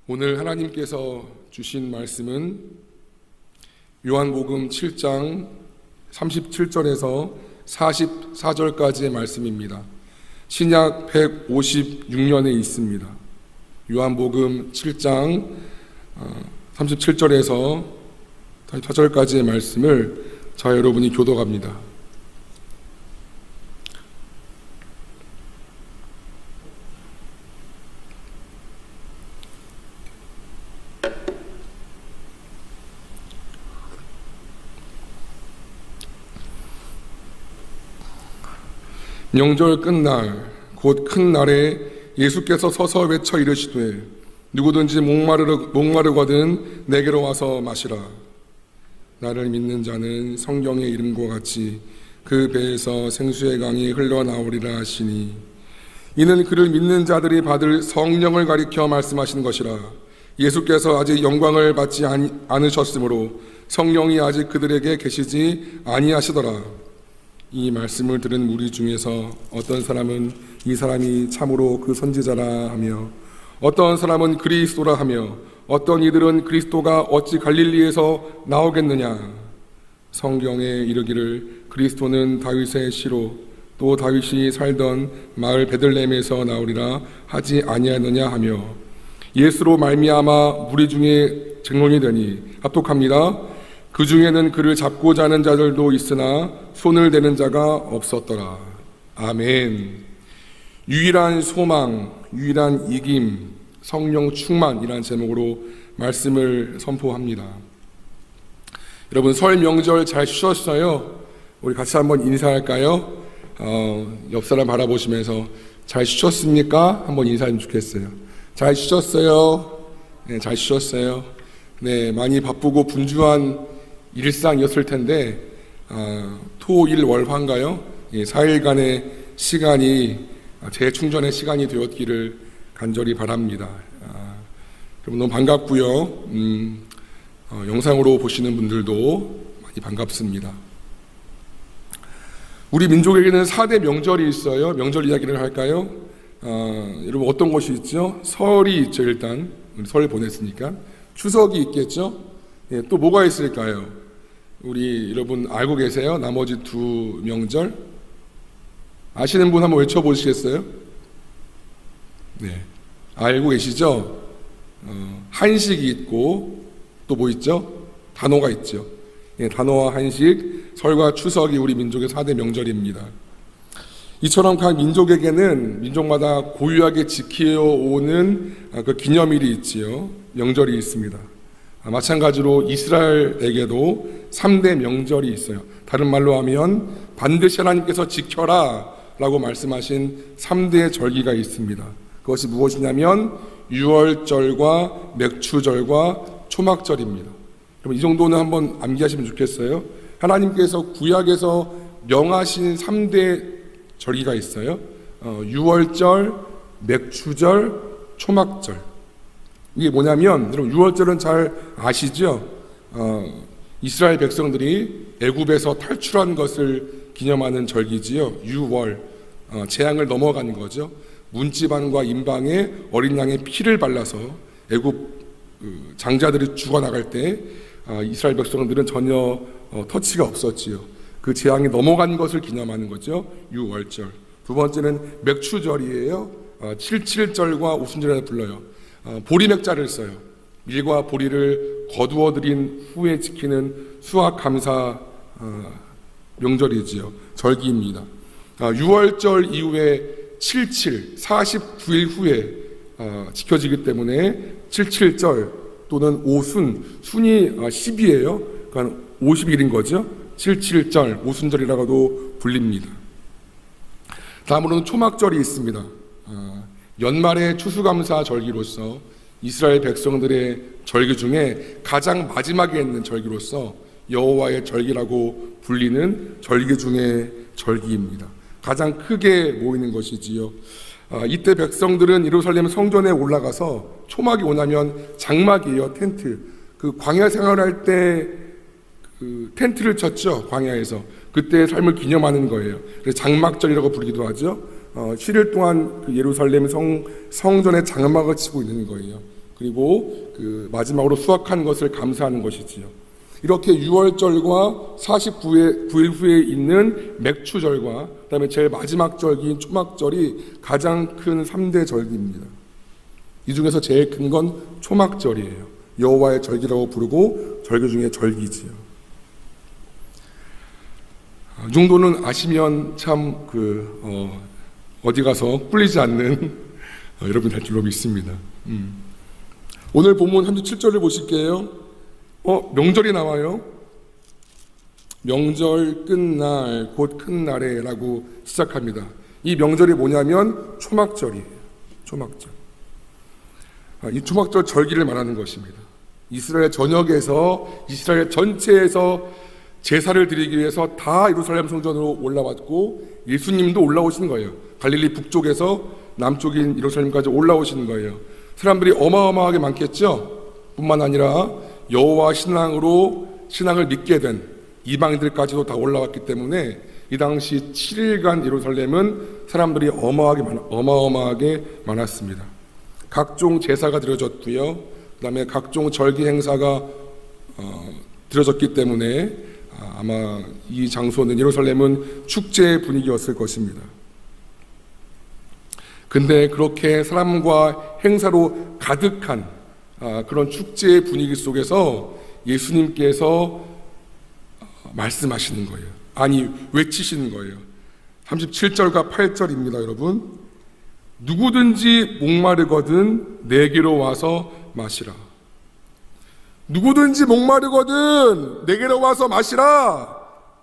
오늘 하나님께서 주신 말씀은 요한복음 7장 37절에서 44절까지의 말씀입니다. 신약 156년에 있습니다. 요한복음 7장 37절에서 44절까지의 말씀을 저와 여러분이 교독합니다. 명절 끝날 곧 큰 날에 예수께서 서서 외쳐 이르시되 누구든지 목마르거든 내게로 와서 마시라. 나를 믿는 자는 성경의 이름과 같이 그 배에서 생수의 강이 흘러나오리라 하시니 이는 그를 믿는 자들이 받을 성령을 가리켜 말씀하신 것이라. 예수께서 아직 영광을 받지 않으셨으므로 성령이 아직 그들에게 계시지 아니하시더라. 이 말씀을 들은 무리 중에서 어떤 사람은 이 사람이 참으로 그 선지자라 하며 어떤 사람은 그리스도라 하며 어떤 이들은 그리스도가 어찌 갈릴리에서 나오겠느냐. 성경에 이르기를 그리스도는 다윗의 씨로 또 다윗이 살던 마을 베들레헴에서 나오리라 하지 아니하느냐 하며 예수로 말미암아 무리 중에 증언이 되니 합독합니다. 그 중에는 그를 잡고자 하는 자들도 있으나 손을 대는 자가 없었더라. 아멘. 유일한 소망, 유일한 이김, 성령 충만이라는 제목으로 말씀을 선포합니다. 여러분 설 명절 잘 쉬셨어요? 우리 같이 한번 인사할까요? 옆 사람 바라보시면서 잘 쉬셨습니까? 한번 인사하면 좋겠어요. 잘 쉬셨어요? 네, 잘 쉬셨어요. 네, 많이 바쁘고 분주한 일상이었을 텐데 토, 일, 월, 화인가요? 4일간의 시간이 재충전의 시간이 되었기를 간절히 바랍니다. 여러분 너무 반갑고요. 영상으로 보시는 분들도 많이 반갑습니다. 우리 민족에게는 4대 명절이 있어요. 명절 이야기를 할까요? 여러분 어떤 것이 있죠? 설이 있죠. 일단 설 보냈으니까 추석이 있겠죠. 또 뭐가 있을까요? 우리 여러분 알고 계세요? 나머지 두 명절? 아시는 분 한번 외쳐보시겠어요? 네, 알고 계시죠? 한식이 있고 또 뭐 있죠? 단오가 있죠. 단오와 한식, 설과 추석이 우리 민족의 4대 명절입니다. 이처럼 각 민족에게는 민족마다 고유하게 지켜오는 그 기념일이 있지요. 명절이 있습니다. 마찬가지로 이스라엘에게도 3대 명절이 있어요. 다른 말로 하면 반드시 하나님께서 지켜라 라고 말씀하신 3대 절기가 있습니다. 그것이 무엇이냐면 유월절과 맥추절과 초막절입니다. 그럼 이 정도는 한번 암기하시면 좋겠어요. 하나님께서 구약에서 명하신 3대 절기가 있어요. 유월절, 맥추절, 초막절. 이게 뭐냐면 여러분 유월절은 잘 아시죠? 이스라엘 백성들이 애굽에서 탈출한 것을 기념하는 절기지요. 유월, 재앙을 넘어가는 거죠. 문지방과 임방에 어린 양의 피를 발라서 애굽 장자들이 죽어나갈 때 이스라엘 백성들은 전혀 터치가 없었지요. 그 재앙이 넘어간 것을 기념하는 거죠. 유월절. 두 번째는 맥추절이에요. 77절과 오순절에 불러요. 보리맥자를 써요. 밀과 보리를 거두어 들인 후에 지키는 수확감사 명절이지요. 절기입니다. 6월절 이후에 49일 후에 지켜지기 때문에 77절 또는 오순, 순이 10이에요. 그러니까 50일인 거죠. 77절, 오순절이라고도 불립니다. 다음으로는 초막절이 있습니다. 연말의 추수감사 절기로서 이스라엘 백성들의 절기 중에 가장 마지막에 있는 절기로서 여호와의 절기라고 불리는 절기 중에 절기입니다. 가장 크게 모이는 것이지요. 이때 백성들은 예루살렘 성전에 올라가서 초막이 오나면 장막이에요. 텐트. 그 광야 생활할 때 그 텐트를 쳤죠. 광야에서. 그때 삶을 기념하는 거예요. 그래서 장막절이라고 부르기도 하죠. 7일 동안 그 예루살렘 성전에 장막을 치고 있는 거예요. 그리고 그 마지막으로 수확한 것을 감사하는 것이지요. 이렇게 유월절과 49일 후에 있는 맥추절과 그다음에 제일 마지막 절기인 초막절이 가장 큰 3대 절기입니다. 이 중에서 제일 큰 건 초막절이에요. 여호와의 절기라고 부르고 절기 중에 절기지요. 이 정도는 아시면 참 어디 가서 꿀리지 않는 여러분 될 줄로 믿습니다. 오늘 본문 37절을 보실게요. 명절이 나와요. 명절 끝날 곧 큰 날에 라고 시작합니다. 이 명절이 뭐냐면 초막절이에요. 초막절. 이 초막절 절기를 말하는 것입니다. 이스라엘 전역에서 이스라엘 전체에서 제사를 드리기 위해서 다 예루살렘 성전으로 올라왔고 예수님도 올라오시는 거예요. 갈릴리 북쪽에서 남쪽인 예루살렘까지 올라오시는 거예요. 사람들이 어마어마하게 많겠죠. 뿐만 아니라 여호와 신앙을 믿게 된 이방인들까지도 다 올라왔기 때문에 이 당시 7일간 예루살렘은 사람들이 어마어마하게 많았습니다. 각종 제사가 드려졌고요. 그 다음에 각종 절기 행사가 드려졌기 때문에 아마 이 장소는 예루살렘은 축제의 분위기였을 것입니다. 근데 그렇게 사람과 행사로 가득한 그런 축제의 분위기 속에서 예수님께서 말씀하시는 거예요. 아니, 외치시는 거예요. 37절과 8절입니다, 여러분. 누구든지 목마르거든 내게로 와서 마시라. 누구든지 목마르거든 내게로 와서 마시라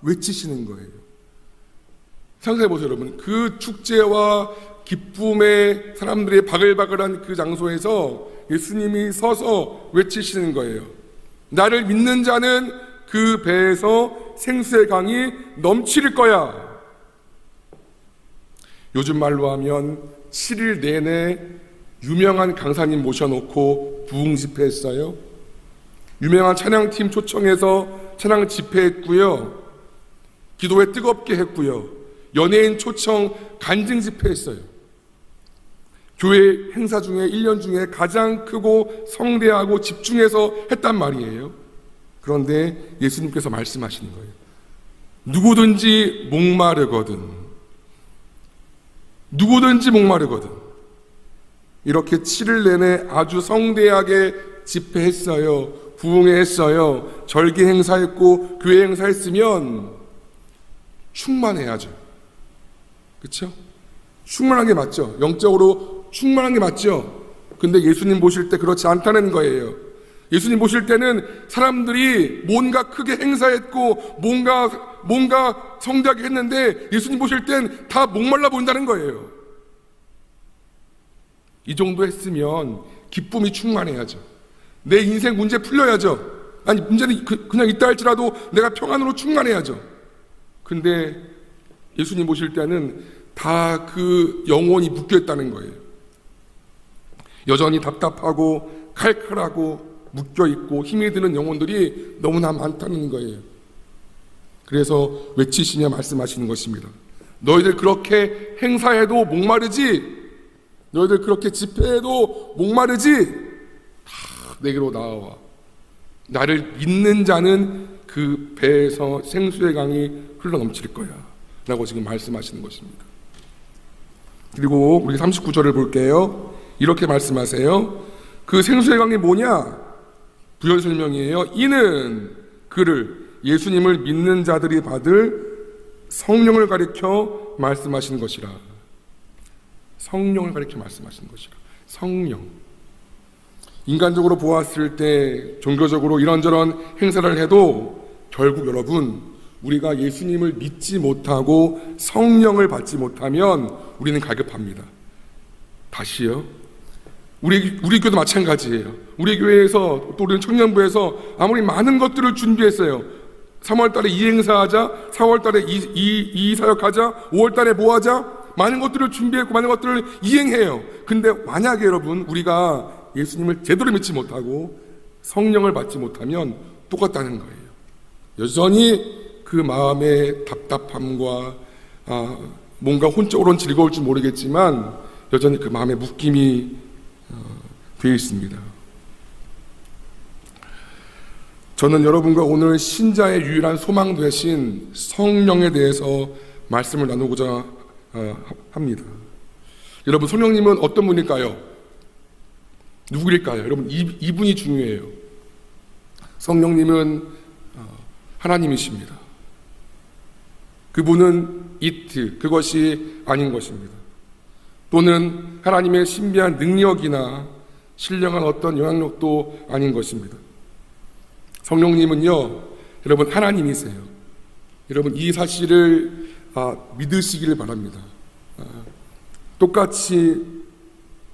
외치시는 거예요. 상상해 보세요, 여러분. 그 축제와 기쁨의 사람들의 바글바글한 그 장소에서 예수님이 서서 외치시는 거예요. 나를 믿는 자는 그 배에서 생수의 강이 넘칠 거야. 요즘 말로 하면 7일 내내 유명한 강사님 모셔놓고 부흥 집회했어요. 유명한 찬양팀 초청해서 찬양 집회했고요. 기도회 뜨겁게 했고요. 연예인 초청 간증 집회했어요. 교회 행사 중에 1년 중에 가장 크고 성대하고 집중해서 했단 말이에요. 그런데 예수님께서 말씀하시는 거예요. 누구든지 목마르거든 이렇게 7일 내내 아주 성대하게 집회했어요. 부흥했어요. 절기 행사했고 교회 행사했으면 충만해야죠. 그렇죠? 충만한 게 맞죠. 영적으로 충만한 게 맞죠. 근데 예수님 보실 때 그렇지 않다는 거예요. 예수님 보실 때는 사람들이 뭔가 크게 행사했고 뭔가 성대하게 했는데 예수님 보실 땐 다 목말라 보인다는 거예요. 이 정도 했으면 기쁨이 충만해야죠. 내 인생 문제 풀려야죠. 아니, 문제는 그냥 있다 할지라도 내가 평안으로 충만해야죠. 근데 예수님 보실 때는 다 그 영혼이 묶여있다는 거예요. 여전히 답답하고 칼칼하고 묶여있고 힘이 드는 영혼들이 너무나 많다는 거예요. 그래서 외치시며 말씀하시는 것입니다. 너희들 그렇게 행사해도 목마르지? 너희들 그렇게 집회해도 목마르지? 다 내게로 나와. 나를 믿는 자는 그 배에서 생수의 강이 흘러넘칠 거야 라고 지금 말씀하시는 것입니다. 그리고 우리 39절을 볼게요. 이렇게 말씀하세요. 그 생수의 강이 뭐냐? 부연 설명이에요. 이는 그를 예수님을 믿는 자들이 받을 성령을 가리켜 말씀하신 것이라. 성령을 가리켜 말씀하신 것이라. 성령. 인간적으로 보았을 때 종교적으로 이런저런 행사를 해도 결국 여러분, 우리가 예수님을 믿지 못하고 성령을 받지 못하면 우리는 갈급합니다. 다시요. 우리 교도 마찬가지예요. 우리 교회에서 또 우리는 청년부에서 아무리 많은 것들을 준비했어요. 3월달에 이 행사하자, 4월달에 이 사역하자, 5월달에 뭐 하자, 많은 것들을 준비했고 많은 것들을 이행해요. 근데 만약에 여러분 우리가 예수님을 제대로 믿지 못하고 성령을 받지 못하면 똑같다는 거예요. 여전히 그 마음의 답답함과 뭔가 혼적으로는 즐거울지 모르겠지만 여전히 그 마음의 묶임이 되어 있습니다. 저는 여러분과 오늘 신자의 유일한 소망 되신 성령에 대해서 말씀을 나누고자 합니다. 여러분, 성령님은 어떤 분일까요? 누구일까요? 여러분, 이분이 중요해요. 성령님은 하나님이십니다. 그분은 그것이 아닌 것입니다. 또는 하나님의 신비한 능력이나 신령한 어떤 영향력도 아닌 것입니다. 성령님은요, 여러분, 하나님이세요. 여러분, 이 사실을 믿으시기를 바랍니다. 똑같이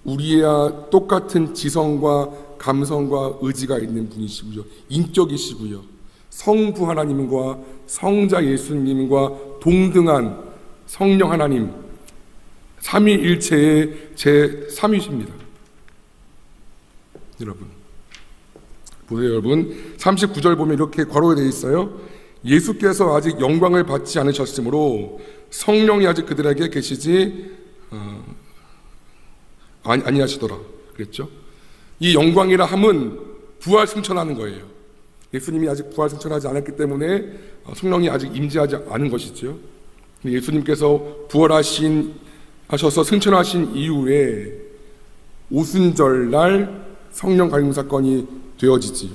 우리와 똑같은 지성과 감성과 의지가 있는 분이시고요, 인격이시고요, 성부 하나님과 성자 예수님과 동등한 성령 하나님, 삼위일체의 제3위십니다. 여러분, 보세요. 여러분, 39절 보면 이렇게 괄호에 되어 있어요. 예수께서 아직 영광을 받지 않으셨으므로 성령이 아직 그들에게 계시지 아니하시더라 그랬죠. 이 영광이라 함은 부활 승천하는 거예요. 예수님이 아직 부활 승천하지 않았기 때문에 성령이 아직 임재하지 않은 것이죠. 예수님께서 부활하셔서 승천하신 이후에 오순절날 성령 강림 사건이 되어지지요.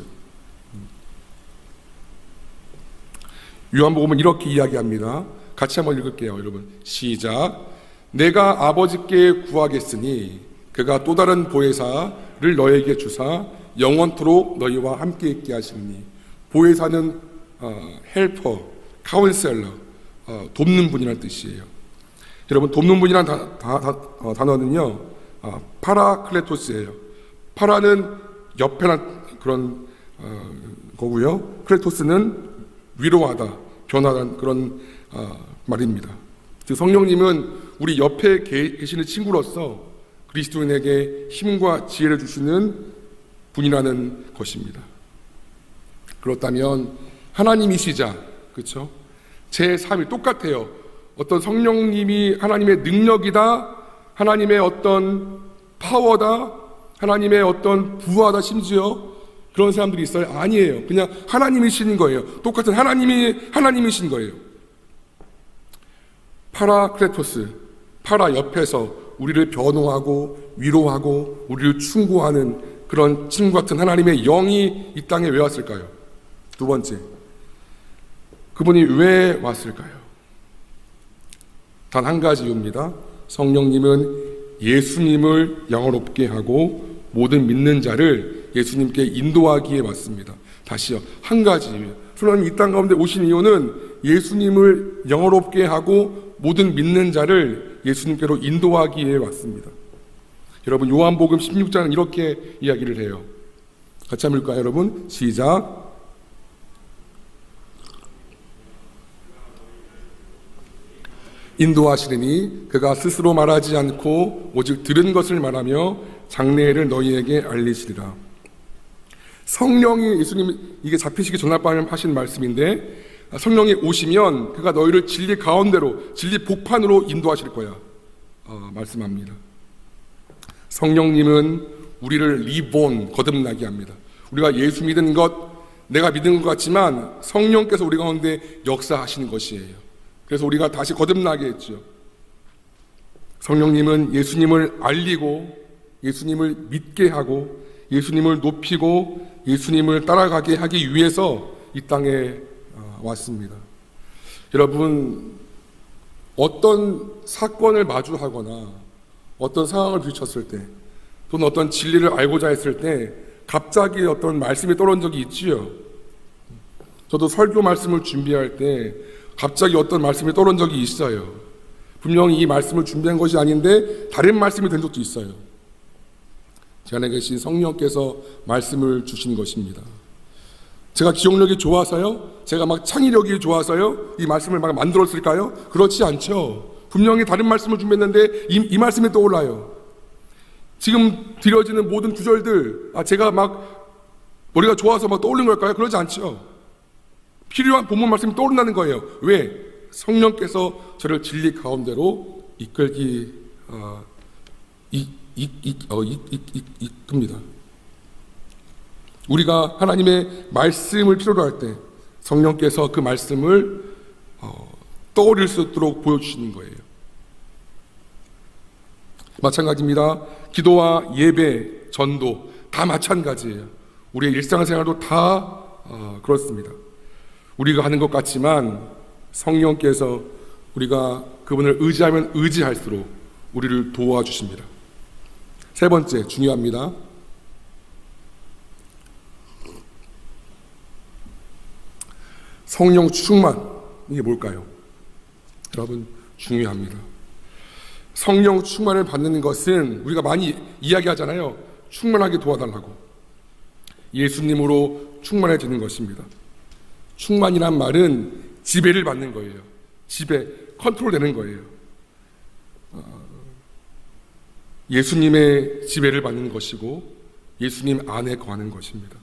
요한복음은 이렇게 이야기합니다. 같이 한번 읽을게요. 여러분, 시작. 내가 아버지께 구하겠으니 그가 또 다른 보혜사를 너에게 주사 영원토록 너희와 함께 있게 하시니. 보혜사는 헬퍼, 카운셀러, 돕는 분이라는 뜻이에요. 여러분, 돕는 분이라는 단어는요, 파라클레토스예요. 파라는 옆에란 그런 거고요, 클레토스는 위로하다, 변화하는 그런 말입니다. 즉, 성령님은 우리 옆에 계시는 친구로서 그리스도인에게 힘과 지혜를 주시는 분이라는 것입니다. 그렇다면 하나님이시자, 그렇죠? 제3위 똑같아요. 어떤 성령님이 하나님의 능력이다, 하나님의 어떤 파워다, 하나님의 어떤 부하다, 심지어 그런 사람들이 있어요? 아니에요. 그냥 하나님이신 거예요. 똑같은 하나님이신 거예요. 파라클레토스, 파라 옆에서 우리를 변호하고 위로하고 우리를 충고하는 그런 친구 같은 하나님의 영이 이 땅에 왜 왔을까요? 두 번째, 그분이 왜 왔을까요? 단 한 가지 이유입니다. 성령님은 예수님을 영원롭게 하고 모든 믿는 자를 예수님께 인도하기에 왔습니다. 다시요, 한 가지 이유예요. 하나님 이 땅 가운데 오신 이유는 예수님을 영원롭게 하고 모든 믿는 자를 예수님께로 인도하기에 왔습니다. 여러분, 요한복음 16장은 이렇게 이야기를 해요. 같이 한번 읽을까요, 여러분? 시작. 인도하시리니 그가 스스로 말하지 않고 오직 들은 것을 말하며 장래를 너희에게 알리시리라. 성령이, 예수님 이게 잡히시기 전날 하신 말씀인데, 성령이 오시면 그가 너희를 진리 가운데로, 진리 복판으로 인도하실 거야 말씀합니다. 성령님은 우리를 리본, 거듭나게 합니다. 우리가 예수 믿은 것, 내가 믿은 것 같지만 성령께서 우리 가운데 역사하시는 것이에요. 그래서 우리가 다시 거듭나게 했죠. 성령님은 예수님을 알리고 예수님을 믿게 하고 예수님을 높이고 예수님을 따라가게 하기 위해서 이 땅에 왔습니다. 여러분, 어떤 사건을 마주하거나 어떤 상황을 부딪혔을 때, 또는 어떤 진리를 알고자 했을 때 갑자기 어떤 말씀이 떠오른 적이 있지요. 저도 설교 말씀을 준비할 때 갑자기 어떤 말씀이 떠오른 적이 있어요. 분명히 이 말씀을 준비한 것이 아닌데 다른 말씀이 된 적도 있어요. 제 안에 계신 성령께서 말씀을 주신 것입니다. 제가 기억력이 좋아서요? 제가 막 창의력이 좋아서요? 이 말씀을 막 만들었을까요? 그렇지 않죠. 분명히 다른 말씀을 준비했는데 이 말씀이 떠올라요. 지금 드려지는 모든 구절들, 제가 막 머리가 좋아서 막 떠오른 걸까요? 그러지 않죠. 필요한 본문 말씀이 떠오른다는 거예요. 왜? 성령께서 저를 진리 가운데로 이끕니다. 우리가 하나님의 말씀을 필요로 할 때 성령께서 그 말씀을 떠올릴 수 있도록 보여주시는 거예요. 마찬가지입니다. 기도와 예배, 전도 다 마찬가지예요. 우리의 일상생활도 다 그렇습니다. 우리가 하는 것 같지만 성령께서 우리가 그분을 의지하면 의지할수록 우리를 도와주십니다. 세 번째, 중요합니다. 성령 충만, 이게 뭘까요? 여러분, 중요합니다. 성령 충만을 받는 것은 우리가 많이 이야기하잖아요. 충만하게 도와달라고. 예수님으로 충만해지는 것입니다. 충만이란 말은 지배를 받는 거예요. 지배, 컨트롤되는 거예요. 예수님의 지배를 받는 것이고 예수님 안에 거하는 것입니다.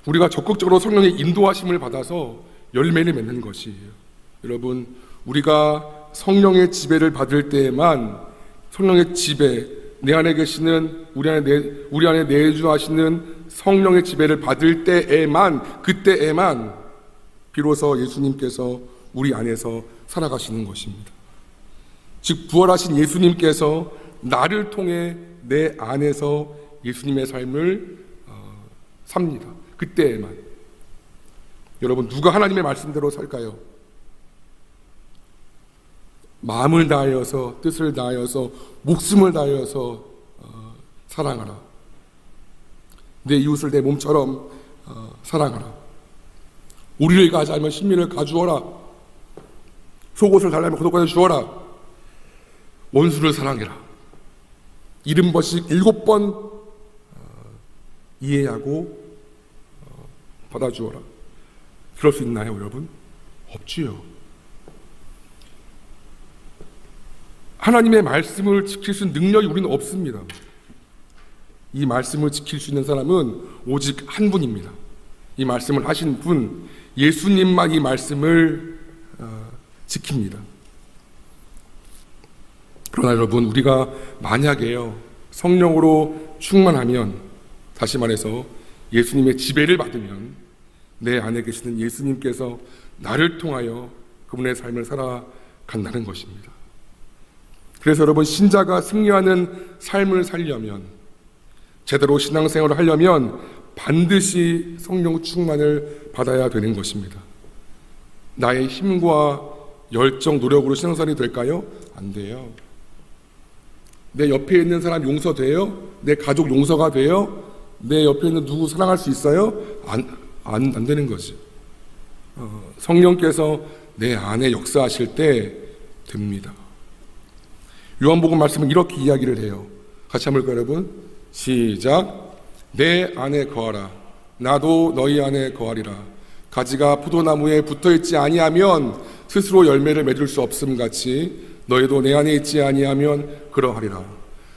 우리가 적극적으로 성령의 인도하심을 받아서 열매를 맺는 것이에요. 여러분, 우리가 성령의 지배를 받을 때에만, 성령의 지배, 내 안에 계시는 우리 안에 내주하시는 성령의 지배를 받을 때에만, 그때에만 비로소 예수님께서 우리 안에서 살아가시는 것입니다. 즉 부활하신 예수님께서 나를 통해 내 안에서 예수님의 삶을 삽니다. 그때에만. 여러분, 누가 하나님의 말씀대로 살까요? 마음을 다하여서, 뜻을 다하여서, 목숨을 다하여서 사랑하라. 내 이웃을 내 몸처럼 사랑하라. 우리를 가자면 신민을 가주어라. 속옷을 달라면 겉옷까지 주어라. 원수를 사랑해라. 70번씩 7번 이해하고 받아주어라. 그럴 수 있나요, 여러분? 없지요. 하나님의 말씀을 지킬 수 있는 능력이 우리는 없습니다. 이 말씀을 지킬 수 있는 사람은 오직 한 분입니다. 이 말씀을 하신 분, 예수님만 이 말씀을 지킵니다. 그러나 여러분, 우리가 만약에요 성령으로 충만하면, 다시 말해서 예수님의 지배를 받으면 내 안에 계시는 예수님께서 나를 통하여 그분의 삶을 살아간다는 것입니다. 그래서 여러분, 신자가 승리하는 삶을 살려면, 제대로 신앙생활을 하려면 반드시 성령 충만을 받아야 되는 것입니다. 나의 힘과 열정, 노력으로 신앙생활이 될까요? 안 돼요. 내 옆에 있는 사람 용서돼요? 내 가족 용서가 돼요? 내 옆에 있는 누구 사랑할 수 있어요? 안 되는 거지. 성령께서 내 안에 역사하실 때 됩니다. 요한복음 말씀은 이렇게 이야기를 해요. 같이 한번 볼까요, 여러분? 시작. 내 안에 거하라. 나도 너희 안에 거하리라. 가지가 포도나무에 붙어있지 아니하면 스스로 열매를 맺을 수 없음 같이 너희도 내 안에 있지 아니하면 그러하리라.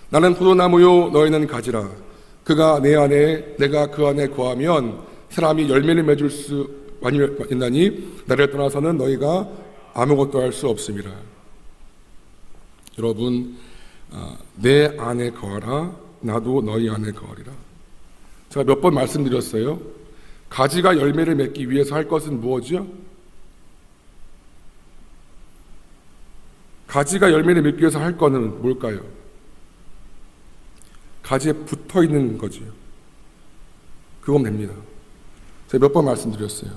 나는 포도나무요 너희는 가지라. 그가 내 안에 내가 그 안에 거하면 사람이 열매를 맺을 수 있나니 나를 떠나서는 너희가 아무것도 할 수 없음이라. 여러분, 내 안에 거하라. 나도 너희 안에 거하리라. 제가 몇 번 말씀드렸어요. 가지가 열매를 맺기 위해서 할 것은 무엇이요? 가지가 열매를 맺기 위해서 할 것은 뭘까요? 가지에 붙어 있는 거지요. 그건 됩니다. 제가 몇 번 말씀드렸어요.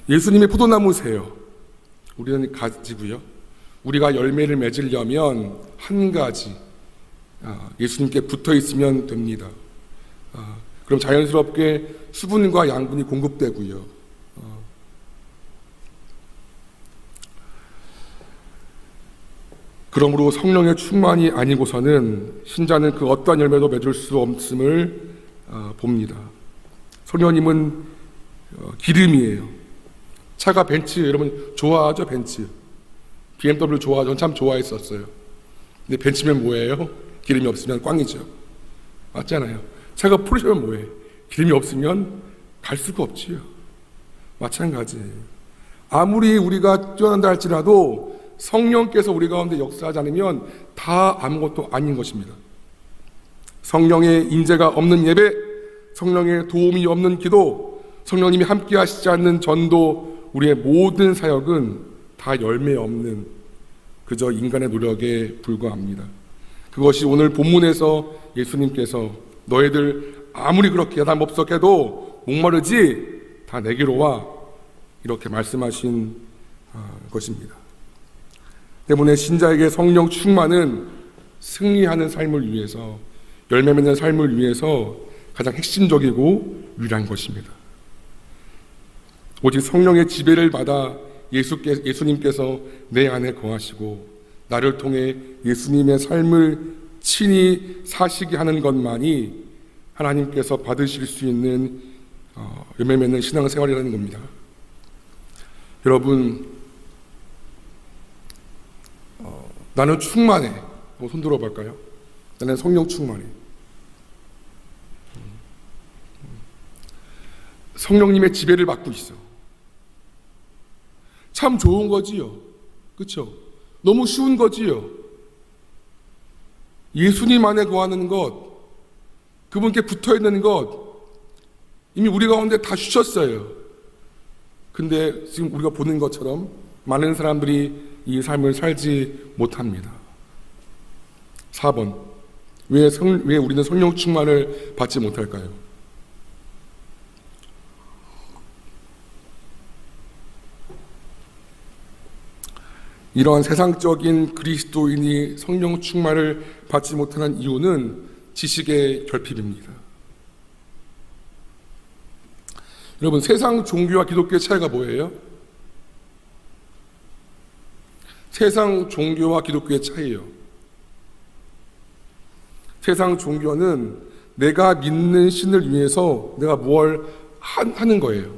예수님의 포도나무세요. 우리는 가지고요. 우리가 열매를 맺으려면 한 가지, 예수님께 붙어 있으면 됩니다. 그럼 자연스럽게 수분과 양분이 공급되고요. 그러므로 성령의 충만이 아니고서는 신자는 그 어떠한 열매도 맺을 수 없음을 봅니다. 성령님은 기름이에요. 차가 벤츠, 여러분 좋아하죠? 벤츠. BMW 좋아하죠? 전 참 좋아했었어요. 근데 벤츠면 뭐예요? 기름이 없으면 꽝이죠. 맞잖아요. 차가 포르쉐면 뭐예요? 기름이 없으면 갈 수가 없지요. 마찬가지예요. 아무리 우리가 뛰어난다 할지라도 성령께서 우리 가운데 역사하지 않으면 다 아무것도 아닌 것입니다. 성령의 인재가 없는 예배, 성령의 도움이 없는 기도, 성령님이 함께 하시지 않는 전도, 우리의 모든 사역은 다 열매 없는 그저 인간의 노력에 불과합니다. 그것이 오늘 본문에서 예수님께서 너희들 아무리 그렇게 야단법석해도 목마르지 다 내게로 와, 이렇게 말씀하신 것입니다. 때문에 신자에게 성령 충만은 승리하는 삶을 위해서, 열매 맺는 삶을 위해서 가장 핵심적이고 유일한 것입니다. 오직 성령의 지배를 받아 예수님께서 내 안에 거하시고 나를 통해 예수님의 삶을 친히 사시게 하는 것만이 하나님께서 받으실 수 있는 열매 맺는 신앙생활이라는 겁니다. 여러분, 나는 충만해. 손 들어볼까요? 나는 성령 충만해. 성령님의 지배를 받고 있어. 참 좋은 거지요. 그렇죠? 너무 쉬운 거지요. 예수님 안에 거하는 것, 그분께 붙어있는 것, 이미 우리 가운데 다 주셨어요. 근데 지금 우리가 보는 것처럼 많은 사람들이 이 삶을 살지 못합니다. 4번, 왜 우리는 성령 충만을 받지 못할까요? 이러한 세상적인 그리스도인이 성령 충만을 받지 못하는 이유는 지식의 결핍입니다. 여러분, 세상 종교와 기독교의 차이가 뭐예요? 세상 종교와 기독교의 차이예요. 세상 종교는 내가 믿는 신을 위해서 내가 뭘 하는 거예요.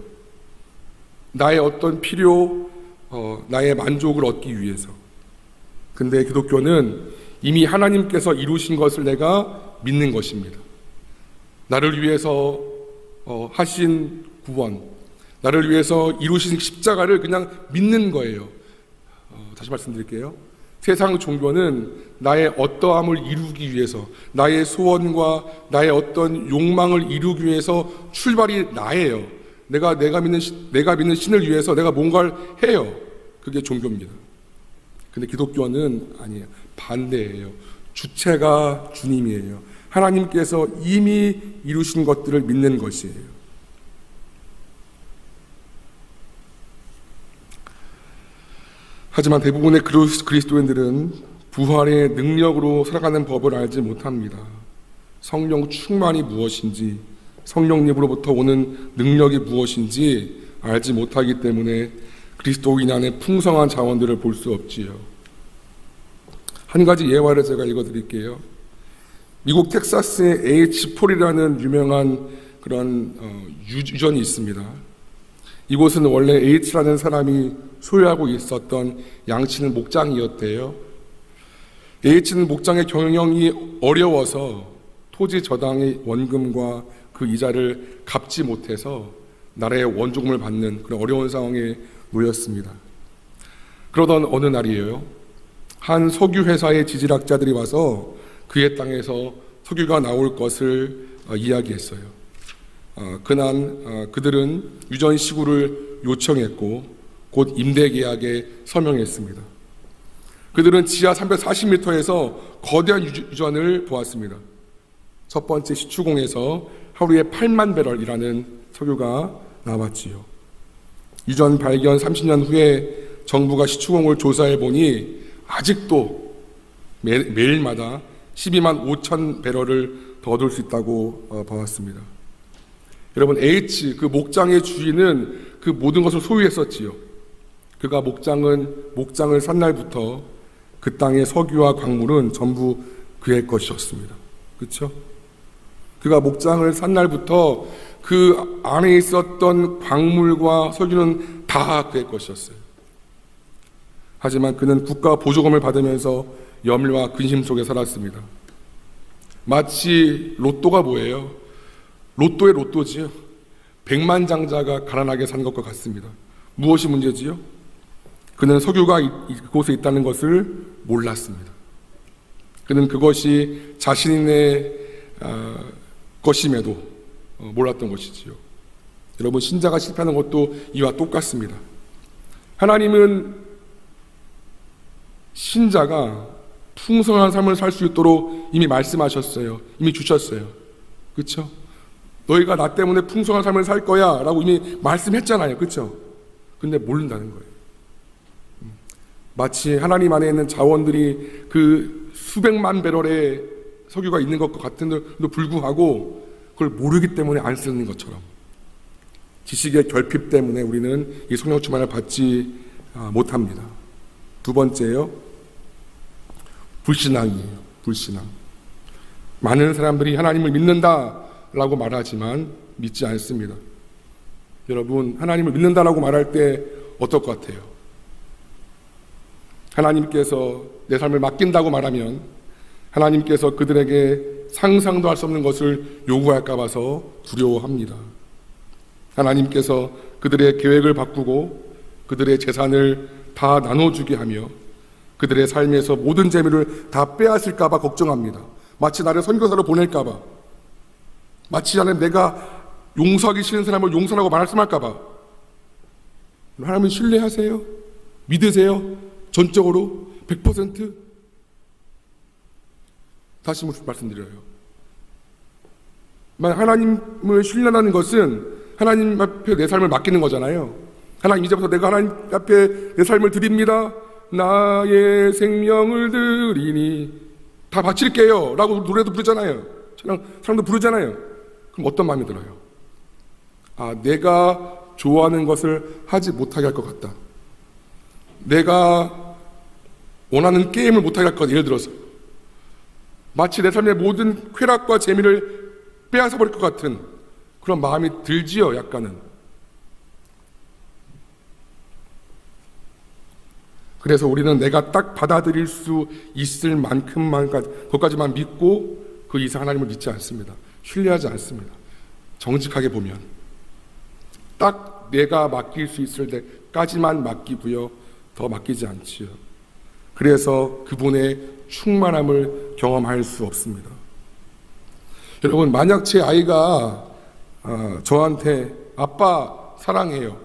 나의 어떤 필요, 나의 만족을 얻기 위해서. 근데 기독교는 이미 하나님께서 이루신 것을 내가 믿는 것입니다. 나를 위해서 하신 구원, 나를 위해서 이루신 십자가를 그냥 믿는 거예요. 다시 말씀드릴게요. 세상 종교는 나의 어떠함을 이루기 위해서, 나의 소원과 나의 어떤 욕망을 이루기 위해서 출발이 나예요. 내가 믿는 신을 위해서 내가 뭔가를 해요. 그게 종교입니다. 근데 기독교는 아니에요. 반대예요. 주체가 주님이에요. 하나님께서 이미 이루신 것들을 믿는 것이에요. 하지만 대부분의 그리스도인들은 부활의 능력으로 살아가는 법을 알지 못합니다. 성령 충만이 무엇인지, 성령님으로부터 오는 능력이 무엇인지 알지 못하기 때문에 그리스도인 안에 풍성한 자원들을 볼 수 없지요. 한 가지 예화를 제가 읽어드릴게요. 미국 텍사스의 H폴이라는 유명한 그런 유전이 있습니다. 이곳은 원래 H라는 사람이 소유하고 있었던 양치는 목장이었대요. H는 목장의 경영이 어려워서 토지 저당의 원금과 그 이자를 갚지 못해서 나라의 원조금을 받는 그런 어려운 상황에 놓였습니다. 그러던 어느 날이에요. 한 석유 회사의 지질학자들이 와서 그의 땅에서 석유가 나올 것을 이야기했어요. 그날 그들은 유전 시구를 요청했고 곧 임대 계약에 서명했습니다. 그들은 지하 340m에서 거대한 유전을 보았습니다. 첫 번째 시추공에서 하루에 8만 배럴이라는 석유가 나왔지요. 유전 발견 30년 후에 정부가 시추공을 조사해 보니 아직도 매일마다 12만 5천 배럴을 더 얻을 수 있다고 보았습니다. 여러분, H, 그 목장의 주인은 그 모든 것을 소유했었지요. 그가 목장을 산 날부터 그 땅의 석유와 광물은 전부 그의 것이었습니다. 그렇죠? 그가 목장을 산 날부터 그 안에 있었던 광물과 석유는 다 그의 것이었어요. 하지만 그는 국가 보조금을 받으면서 염려와 근심 속에 살았습니다. 마치 로또가 뭐예요? 로또의 로또지요. 백만장자가 가난하게 산 것과 같습니다. 무엇이 문제지요? 그는 석유가 이곳에 있다는 것을 몰랐습니다. 그는 그것이 자신의 것임에도 몰랐던 것이지요. 여러분, 신자가 실패하는 것도 이와 똑같습니다. 하나님은 신자가 풍성한 삶을 살 수 있도록 이미 말씀하셨어요. 이미 주셨어요. 그렇죠? 너희가 나 때문에 풍성한 삶을 살 거야 라고 이미 말씀했잖아요. 그렇죠? 근데 모른다는 거예요. 마치 하나님 안에 있는 자원들이 그 수백만 배럴의 석유가 있는 것 같은데도 불구하고 그걸 모르기 때문에 안 쓰는 것처럼, 지식의 결핍 때문에 우리는 이 성령 충만을 받지 못합니다. 두 번째요, 불신앙이에요. 불신앙. 많은 사람들이 하나님을 믿는다라고 말하지만 믿지 않습니다. 여러분, 하나님을 믿는다라고 말할 때 어떨 것 같아요? 하나님께서 내 삶을 맡긴다고 말하면 하나님께서 그들에게 상상도 할 수 없는 것을 요구할까 봐서 두려워합니다. 하나님께서 그들의 계획을 바꾸고 그들의 재산을 다 나눠주게 하며 그들의 삶에서 모든 재미를 다 빼앗을까 봐 걱정합니다. 마치 나를 선교사로 보낼까 봐, 마치 하나님 내가 용서하기 싫은 사람을 용서라고 말씀할까 봐. 하나님은 신뢰하세요? 믿으세요? 전적으로 100%? 다시 말씀드려요. 하나님을 신뢰하는 것은 하나님 앞에 내 삶을 맡기는 거잖아요. 하나님, 이제부터 내가 하나님 앞에 내 삶을 드립니다. 나의 생명을 드리니 다 바칠게요 라고 노래도 부르잖아요. 사람도 부르잖아요. 그럼 어떤 마음이 들어요? 내가 좋아하는 것을 하지 못하게 할 것 같다. 내가 원하는 게임을 못하게 할 것 같다. 예를 들어서 마치 내 삶의 모든 쾌락과 재미를 빼앗아 버릴 것 같은 그런 마음이 들지요. 약간은. 그래서 우리는 내가 딱 받아들일 수 있을 만큼만 그것까지만 믿고 그 이상 하나님을 믿지 않습니다. 신뢰하지 않습니다. 정직하게 보면 딱 내가 맡길 수 있을 때까지만 맡기고요, 더 맡기지 않지요. 그래서 그분의 충만함을 경험할 수 없습니다. 여러분, 만약 제 아이가 저한테 아빠 사랑해요,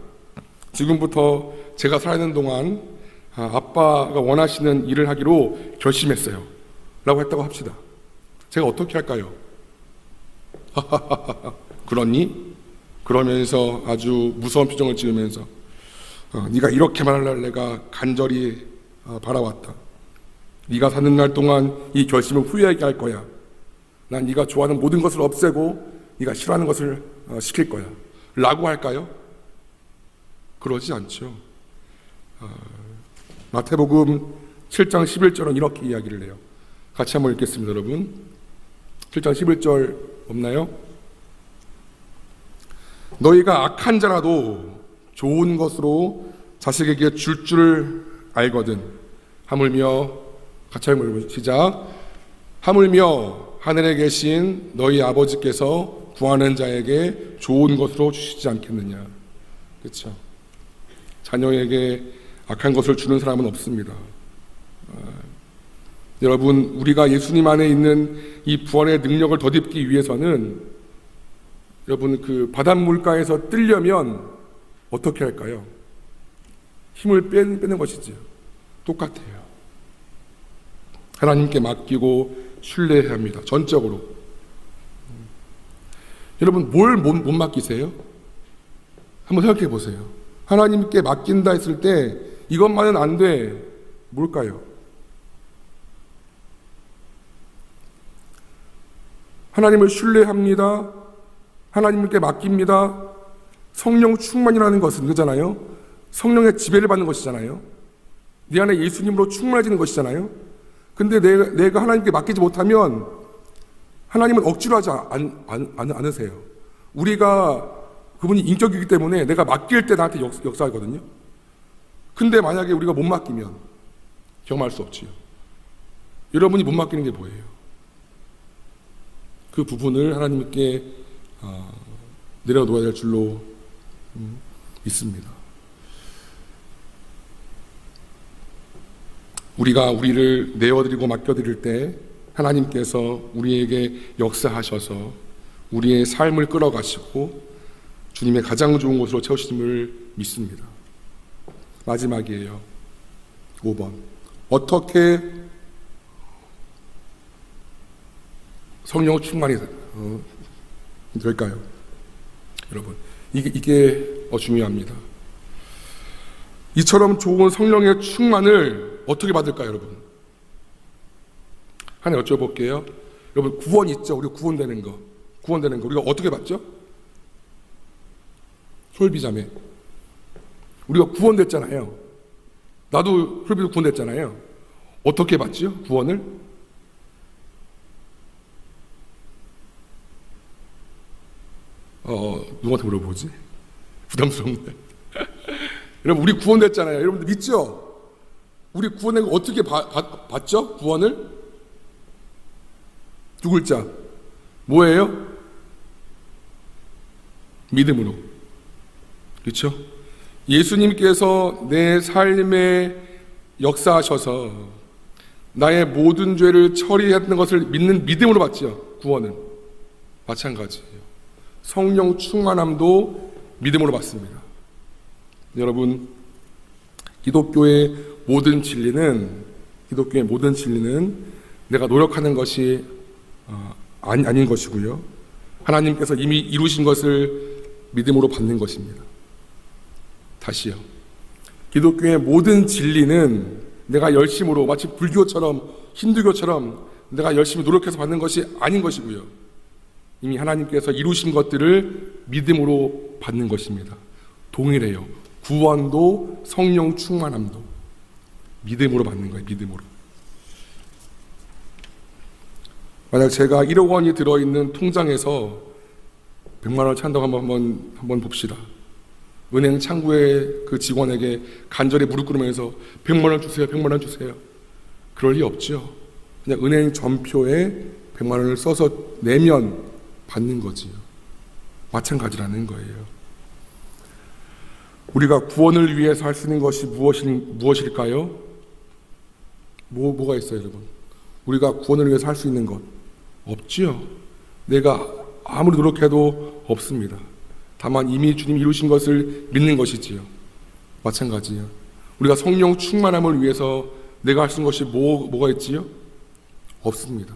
지금부터 제가 살아있는 동안 아빠가 원하시는 일을 하기로 결심했어요 라고 했다고 합시다. 제가 어떻게 할까요? 그러니? 그러면서 아주 무서운 표정을 지으면서 네가 이렇게 말할 내가 간절히 바라왔다. 네가 사는 날 동안 이 결심을 후회하게 할 거야. 난 네가 좋아하는 모든 것을 없애고 네가 싫어하는 것을 시킬 거야 라고 할까요? 그러지 않죠. 마태복음 7장 11절은 이렇게 이야기를 해요. 같이 한번 읽겠습니다. 여러분, 7장 11절 없나요? 너희가 악한 자라도 좋은 것으로 자식에게 줄 줄 알거든. 하물며, 같이 한번 시작. 하물며 하늘에 계신 너희 아버지께서 구하는 자에게 좋은 것으로 주시지 않겠느냐. 그렇죠? 자녀에게 악한 것을 주는 사람은 없습니다. 여러분, 우리가 예수님 안에 있는 이 부활의 능력을 덧입기 위해서는 여러분, 그 바닷물가에서 뜨려면 어떻게 할까요? 힘을 빼는 것이지요. 똑같아요. 하나님께 맡기고 신뢰해야 합니다. 전적으로. 여러분, 뭘 못 맡기세요? 한번 생각해 보세요. 하나님께 맡긴다 했을 때 이것만은 안 돼. 뭘까요? 하나님을 신뢰합니다. 하나님께 맡깁니다. 성령 충만이라는 것은 그잖아요. 성령의 지배를 받는 것이잖아요. 내 안에 예수님으로 충만해지는 것이잖아요. 근데 내가 하나님께 맡기지 못하면 하나님은 억지로 하지 않으세요. 우리가 그분이 인격이기 때문에 내가 맡길 때 나한테 역사하거든요. 근데 만약에 우리가 못 맡기면 경험할 수 없지요. 여러분이 못 맡기는 게 뭐예요? 그 부분을 하나님께 내려놓아야 될 줄로 믿습니다. 우리가 우리를 내어드리고 맡겨드릴 때 하나님께서 우리에게 역사하셔서 우리의 삶을 끌어가시고 주님의 가장 좋은 곳으로 채우심을 믿습니다. 마지막이에요. 5번. 어떻게 성령 충만이 될까요? 여러분, 이게 중요합니다. 이처럼 좋은 성령의 충만을 어떻게 받을까요, 여러분? 하나 여쭤볼게요. 여러분, 구원 있죠? 우리 구원되는 거 우리가 어떻게 받죠? 솔비자매, 우리가 구원됐잖아요. 나도 솔비도 구원됐잖아요. 어떻게 받죠? 구원을? 누구한테 물어보지? 부담스럽네. 여러분, 우리 구원됐잖아요. 여러분들 믿죠? 우리 구원된 거 어떻게 받죠? 구원을? 두 글자. 뭐예요? 믿음으로. 그렇죠? 예수님께서 내 삶에 역사하셔서 나의 모든 죄를 처리했던 것을 믿는 믿음으로 받지요. 구원은 마찬가지예요. 성령 충만함도 믿음으로 받습니다. 여러분, 기독교의 모든 진리는 내가 노력하는 것이 아닌 것이고요. 하나님께서 이미 이루신 것을 믿음으로 받는 것입니다. 다시요. 기독교의 모든 진리는 내가 열심으로, 마치 불교처럼 힌두교처럼 내가 열심히 노력해서 받는 것이 아닌 것이고요. 이미 하나님께서 이루신 것들을 믿음으로 받는 것입니다. 동일해요. 구원도 성령 충만함도 믿음으로 받는 거예요. 믿음으로. 만약 제가 1억 원이 들어있는 통장에서 100만 원을 찬다고 한번 봅시다. 은행 창구의 그 직원에게 간절히 무릎 꿇으면서 100만 원 주세요, 100만 원 주세요. 그럴 리 없죠. 그냥 은행 전표에 100만 원을 써서 내면 받는 거지요. 마찬가지라는 거예요. 우리가 구원을 위해서 할 수 있는 것이 무엇일까요? 뭐가 있어요, 여러분? 우리가 구원을 위해서 할 수 있는 것 없지요. 내가 아무리 노력해도 없습니다. 다만 이미 주님이 이루신 것을 믿는 것이지요. 마찬가지예요. 우리가 성령 충만함을 위해서 내가 할 수 있는 것이 뭐가 있지요? 없습니다.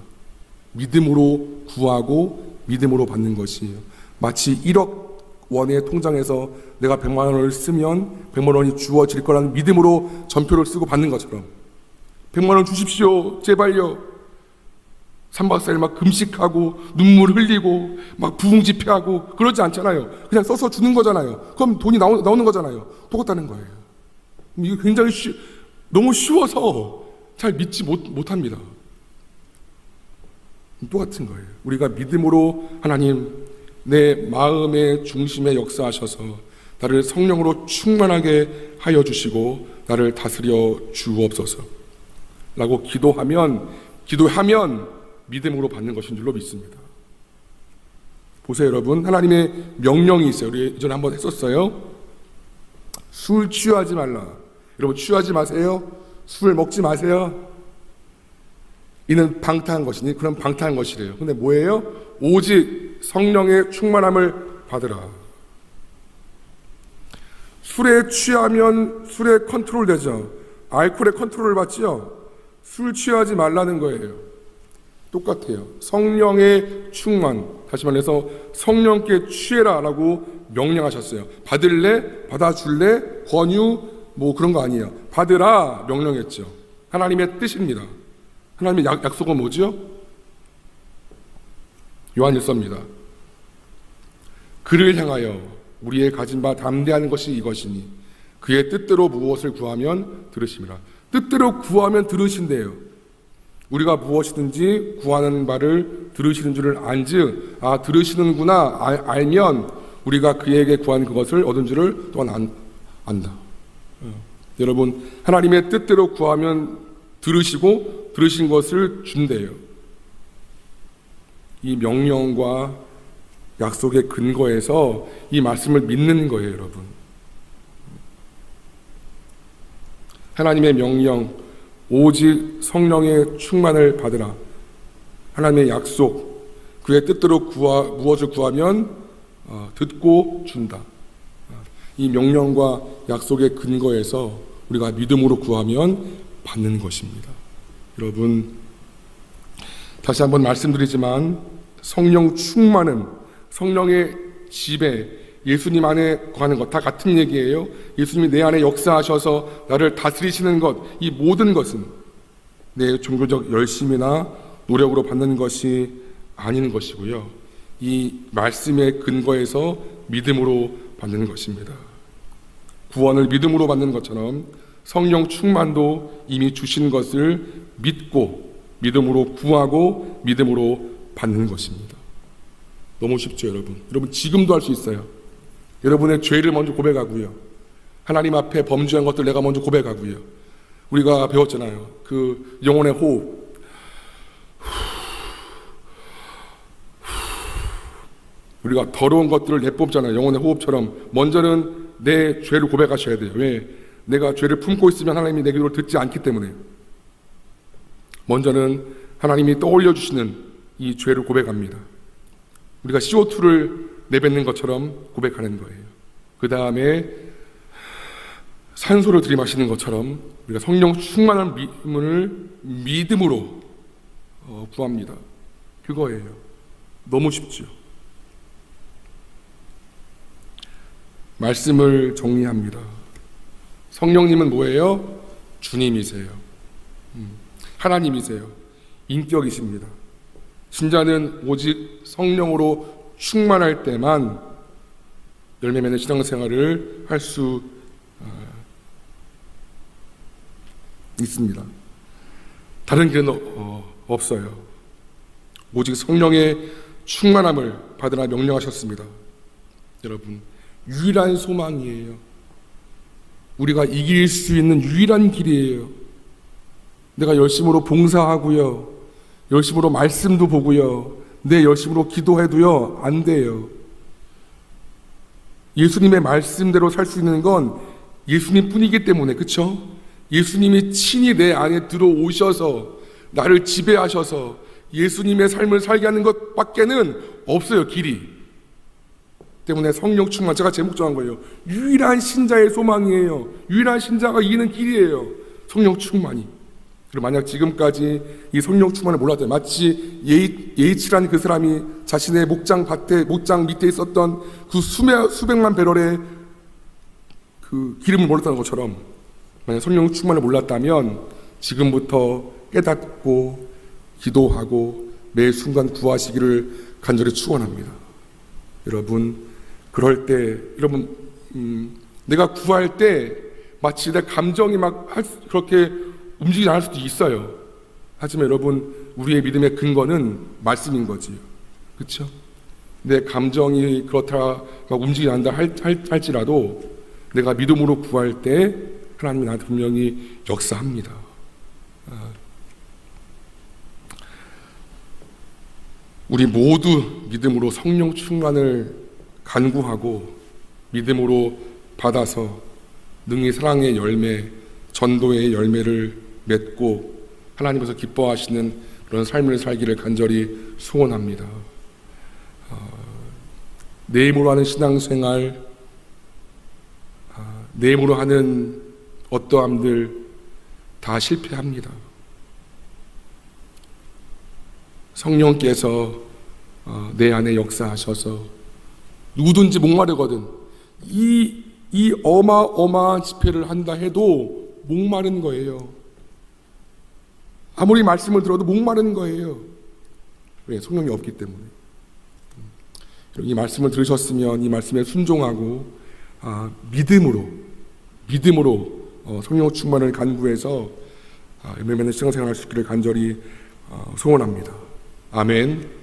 믿음으로 구하고 믿음으로 받는 것이에요. 마치 1억 원의 통장에서 내가 100만 원을 쓰면 100만 원이 주어질 거라는 믿음으로 전표를 쓰고 받는 것처럼 100만 원 주십시오. 제발요. 3박 4일 막 금식하고 눈물 흘리고 막 부흥집회하고 그러지 않잖아요. 그냥 써서 주는 거잖아요. 그럼 돈이 나오는 거잖아요. 똑같다는 거예요. 이게 굉장히 너무 쉬워서 잘 믿지 못합니다. 똑같은 거예요. 우리가 믿음으로 하나님 내 마음의 중심에 역사하셔서 나를 성령으로 충만하게 하여 주시고 나를 다스려 주옵소서 라고 기도하면 믿음으로 받는 것인 줄로 믿습니다. 보세요, 여러분. 하나님의 명령이 있어요. 우리 이전에 한번 했었어요. 술 취하지 말라. 여러분, 취하지 마세요. 술 먹지 마세요. 이는 방탕한 것이니 그런 방탕한 것이래요. 근데 뭐예요? 오직 성령의 충만함을 받으라. 술에 취하면 술에 컨트롤 되죠. 알코올에 컨트롤을 받지요. 술 취하지 말라는 거예요. 똑같아요. 성령의 충만, 다시 말해서 성령께 취해라 라고 명령하셨어요. 받을래? 받아줄래? 권유? 그런 거 아니에요. 받으라 명령했죠. 하나님의 뜻입니다. 하나님의 약속은 뭐죠? 요한일서입니다. 그를 향하여 우리의 가진 바 담대한 것이 이것이니 그의 뜻대로 무엇을 구하면 들으심이라. 뜻대로 구하면 들으신대요. 우리가 무엇이든지 구하는 바를 들으시는 줄을 안즉 들으시는구나 알면 우리가 그에게 구한 그것을 얻은 줄을 또한 안다. 여러분, 하나님의 뜻대로 구하면 들으시고 들으신 것을 준대요. 이 명령과 약속의 근거에서 이 말씀을 믿는 거예요, 여러분. 하나님의 명령, 오직 성령의 충만을 받으라. 하나님의 약속, 그의 뜻대로 무엇을 구하면 듣고 준다. 이 명령과 약속의 근거에서 우리가 믿음으로 구하면 받는 것입니다. 여러분, 다시 한번 말씀드리지만 성령 충만은, 성령의 지배, 예수님 안에 거하는 것 다 같은 얘기예요. 예수님이 내 안에 역사하셔서 나를 다스리시는 것, 이 모든 것은 내 종교적 열심이나 노력으로 받는 것이 아닌 것이고요. 이 말씀의 근거에서 믿음으로 받는 것입니다. 구원을 믿음으로 받는 것처럼 성령 충만도 이미 주신 것을 믿고 믿음으로 구하고 믿음으로 받는 것입니다. 너무 쉽죠, 여러분? 여러분 지금도 할 수 있어요. 여러분의 죄를 먼저 고백하고요. 하나님 앞에 범죄한 것들 내가 먼저 고백하고요. 우리가 배웠잖아요. 그 영혼의 호흡. 우리가 더러운 것들을 내뿜잖아요. 영혼의 호흡처럼. 먼저는 내 죄를 고백하셔야 돼요. 왜? 내가 죄를 품고 있으면 하나님이 내 기도를 듣지 않기 때문에. 먼저는 하나님이 떠올려 주시는 이 죄를 고백합니다. 우리가 CO2를 내뱉는 것처럼 고백하는 거예요. 그 다음에 산소를 들이마시는 것처럼 우리가 성령 충만한 믿음으로 구합니다. 그거예요. 너무 쉽죠. 말씀을 정리합니다. 성령님은 뭐예요? 주님이세요. 하나님이세요. 인격이십니다. 신자는 오직 성령으로 충만할 때만 열매 맺는 신앙생활을 할 수 있습니다. 다른 길은 없어요. 오직 성령의 충만함을 받으라 명령하셨습니다. 여러분, 유일한 소망이에요. 우리가 이길 수 있는 유일한 길이에요. 내가 열심으로 봉사하고요, 열심으로 말씀도 보고요, 내 열심으로 기도해도요 안 돼요. 예수님의 말씀대로 살 수 있는 건 예수님 뿐이기 때문에. 그렇죠? 예수님이 친히 내 안에 들어오셔서 나를 지배하셔서 예수님의 삶을 살게 하는 것밖에는 없어요, 길이. 때문에 성령 충만, 제가 제목 정한 거예요. 유일한 신자의 소망이에요. 유일한 신자가 이기는 길이에요. 성령 충만이. 그리고 만약 지금까지 이 성령 충만을 몰랐다면, 마치 예이치라는 그 사람이 자신의 목장 밑에 있었던 그 수백만 배럴의 그 기름을 몰랐다는 것처럼, 만약 성령 충만을 몰랐다면 지금부터 깨닫고 기도하고 매 순간 구하시기를 간절히 축원합니다. 여러분, 그럴 때 여러분 내가 구할 때 마치 내 감정이 막 그렇게 움직이지 않을 수도 있어요. 하지만 여러분, 우리의 믿음의 근거는 말씀인 거지요. 그렇죠? 내 감정이 그렇다 막 움직이지 않는다 할지라도 내가 믿음으로 구할 때 하나님이 나한테 분명히 역사합니다. 우리 모두 믿음으로 성령 충만을 간구하고 믿음으로 받아서 능히 사랑의 열매, 전도의 열매를 맺고 하나님께서 기뻐하시는 그런 삶을 살기를 간절히 소원합니다. 내 힘으로 하는 신앙생활, 내 힘으로 하는 어떠함들 다 실패합니다. 성령께서 내 안에 역사하셔서 누구든지 목마르거든, 이 어마어마한 집회를 한다 해도 목마른 거예요. 아무리 말씀을 들어도 목마른 거예요. 왜? 성령이 없기 때문에. 이 말씀을 들으셨으면 이 말씀에 순종하고 믿음으로 성령 충만을 간구해서 열매 맺는 신앙생활 할 수 있기를 간절히 소원합니다. 아멘.